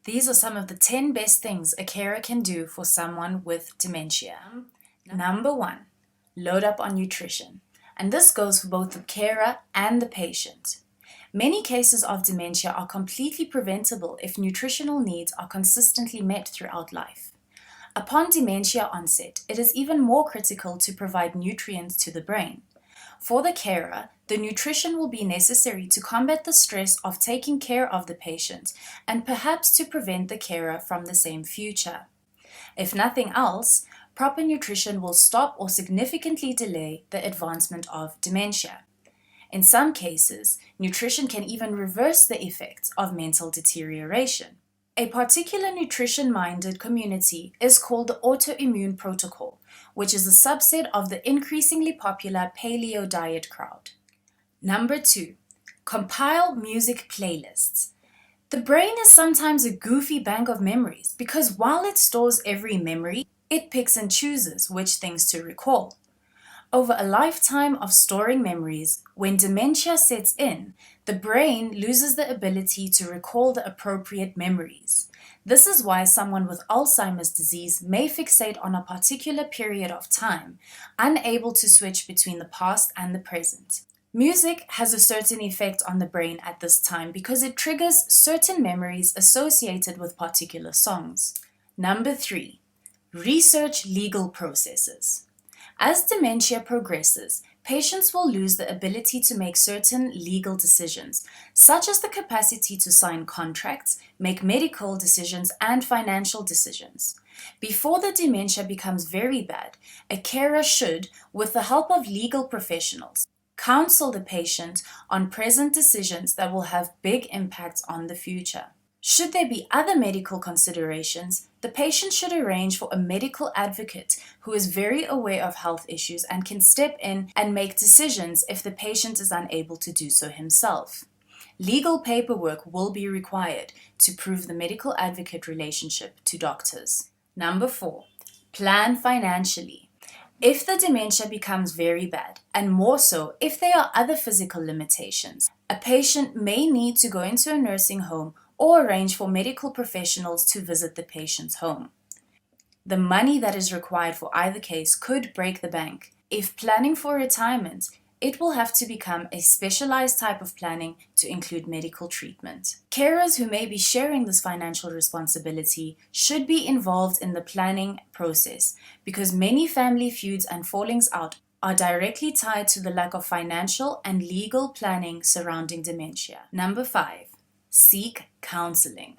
These are some of the 10 best things a carer can do for someone with dementia. Number 1, load up on nutrition. And this goes for both the carer and the patient. Many cases of dementia are completely preventable if nutritional needs are consistently met throughout life. Upon dementia onset, it is even more critical to provide nutrients to the brain. For the carer, the nutrition will be necessary to combat the stress of taking care of the patient and perhaps to prevent the carer from the same future. If nothing else, proper nutrition will stop or significantly delay the advancement of dementia. In some cases, nutrition can even reverse the effects of mental deterioration. A particular nutrition-minded community is called the autoimmune protocol, which is a subset of the increasingly popular paleo diet crowd. Number 2, compile music playlists. The brain is sometimes a goofy bank of memories because while it stores every memory, it picks and chooses which things to recall. Over a lifetime of storing memories, when dementia sets in, the brain loses the ability to recall the appropriate memories. This is why someone with Alzheimer's disease may fixate on a particular period of time, unable to switch between the past and the present. Music has a certain effect on the brain at this time because it triggers certain memories associated with particular songs. Number 3, research legal processes. As dementia progresses, patients will lose the ability to make certain legal decisions, such as the capacity to sign contracts, make medical decisions, and financial decisions. Before the dementia becomes very bad, a carer should, with the help of legal professionals, counsel the patient on present decisions that will have big impacts on the future. Should there be other medical considerations, the patient should arrange for a medical advocate who is very aware of health issues and can step in and make decisions if the patient is unable to do so himself. Legal paperwork will be required to prove the medical advocate relationship to doctors. Number 4, plan financially. If the dementia becomes very bad, and more so if there are other physical limitations, a patient may need to go into a nursing home or arrange for medical professionals to visit the patient's home. The money that is required for either case could break the bank. If planning for retirement, it will have to become a specialized type of planning to include medical treatment. Carers who may be sharing this financial responsibility should be involved in the planning process because many family feuds and fallings out are directly tied to the lack of financial and legal planning surrounding dementia. Number 5, seek counseling.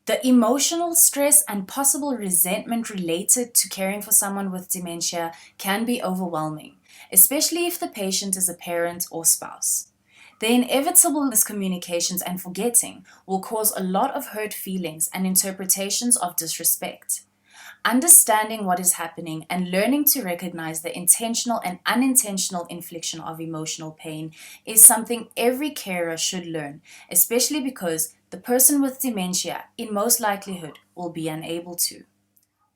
The emotional stress and possible resentment related to caring for someone with dementia can be overwhelming, especially if the patient is a parent or spouse. The inevitable miscommunications and forgetting will cause a lot of hurt feelings and interpretations of disrespect. Understanding what is happening and learning to recognize the intentional and unintentional infliction of emotional pain is something every carer should learn, especially because the person with dementia, in most likelihood, will be unable to.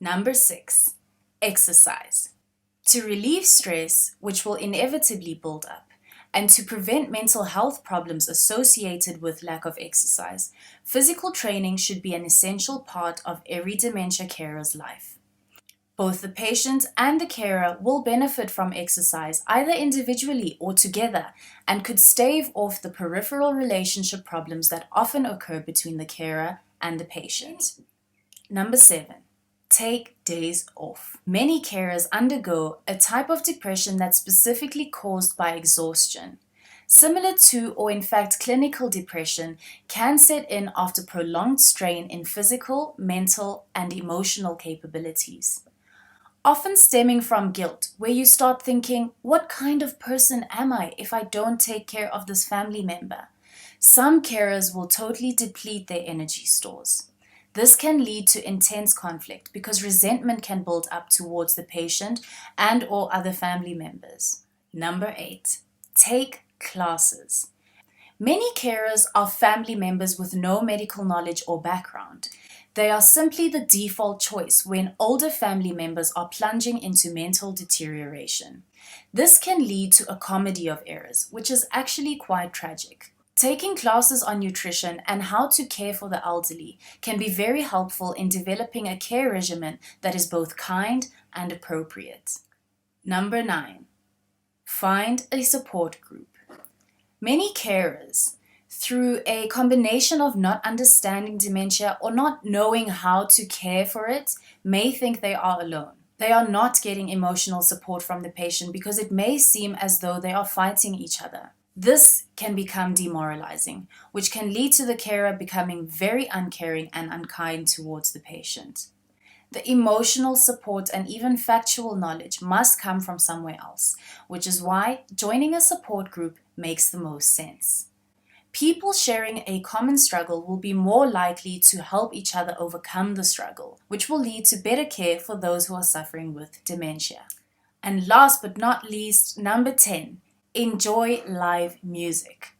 Number 6, exercise. To relieve stress, which will inevitably build up, and to prevent mental health problems associated with lack of exercise, physical training should be an essential part of every dementia carer's life. Both the patient and the carer will benefit from exercise either individually or together and could stave off the peripheral relationship problems that often occur between the carer and the patient. Number 7, take days off. Many carers undergo a type of depression that's specifically caused by exhaustion. Similar to, or in fact clinical depression, can set in after prolonged strain in physical, mental, and emotional capabilities. Often stemming from guilt, where you start thinking, what kind of person am I if I don't take care of this family member? Some carers will totally deplete their energy stores. This can lead to intense conflict because resentment can build up towards the patient and or other family members. Number 8, take classes. Many carers are family members with no medical knowledge or background. They are simply the default choice when older family members are plunging into mental deterioration. This can lead to a comedy of errors, which is actually quite tragic. Taking classes on nutrition and how to care for the elderly can be very helpful in developing a care regimen that is both kind and appropriate. Number 9, find a support group. Many carers, through a combination of not understanding dementia or not knowing how to care for it, may think they are alone. They are not getting emotional support from the patient because it may seem as though they are fighting each other. This can become demoralizing, which can lead to the carer becoming very uncaring and unkind towards the patient. The emotional support and even factual knowledge must come from somewhere else, which is why joining a support group makes the most sense. People sharing a common struggle will be more likely to help each other overcome the struggle, which will lead to better care for those who are suffering with dementia. And last but not least, number 10, enjoy live music.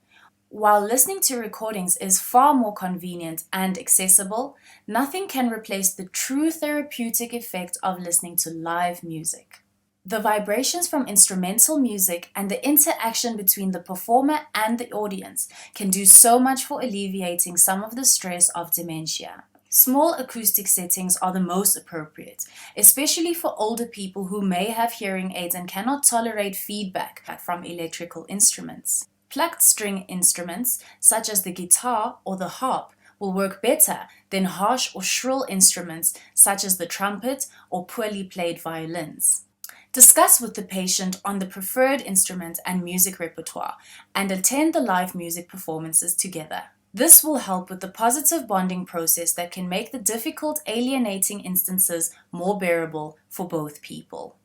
While listening to recordings is far more convenient and accessible, nothing can replace the true therapeutic effect of listening to live music. The vibrations from instrumental music and the interaction between the performer and the audience can do so much for alleviating some of the stress of dementia. Small acoustic settings are the most appropriate, especially for older people who may have hearing aids and cannot tolerate feedback from electrical instruments. Plucked string instruments, such as the guitar or the harp, will work better than harsh or shrill instruments such as the trumpet or poorly played violins. Discuss with the patient on the preferred instrument and music repertoire, and attend the live music performances together. This will help with the positive bonding process that can make the difficult, alienating instances more bearable for both people.